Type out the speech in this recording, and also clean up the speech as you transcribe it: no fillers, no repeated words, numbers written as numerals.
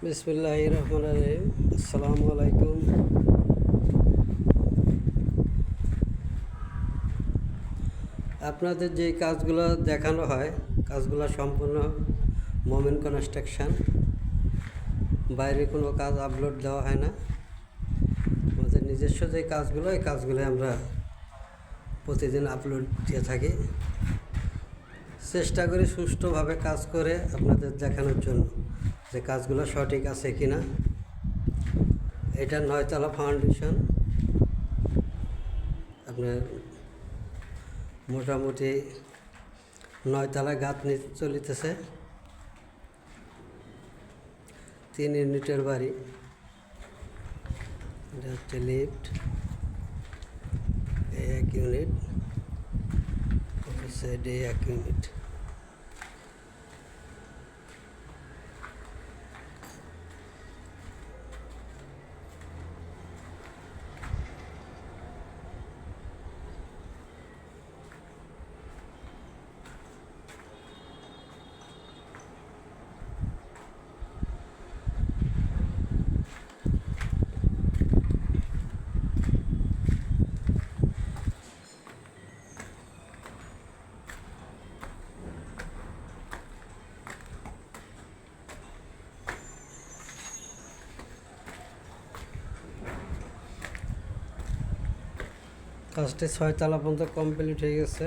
বিসমিল্লাহির রহমানির রহিম। আসসালামু আলাইকুম। আপনাদের যে কাজগুলো দেখানো হয়, কাজগুলো সম্পূর্ণ মোমেন কনস্ট্রাকশন। বাইরে কোনো কাজ আপলোড দেওয়া হয় না। আমাদের নিজস্ব যে কাজগুলো, এই কাজগুলো আমরা প্রতিদিন আপলোড দিয়ে থাকি। চেষ্টা করি সুষ্ঠুভাবে কাজ করে আপনাদের দেখানোর জন্য যে কাজগুলো সঠিক আছে কি না। এটা 9তলা ফাউন্ডেশন। আপনার মোটামুটি 9তলা গাঁথনি চলিতেছে। 3 ইউনিটের বাড়ি। এটা হচ্ছে লিফট, এই 1 ইউনিট, সাইডে 1 ইউনিট। কাজটি 6তলা পর্যন্ত কমপ্লিট হয়ে গেছে।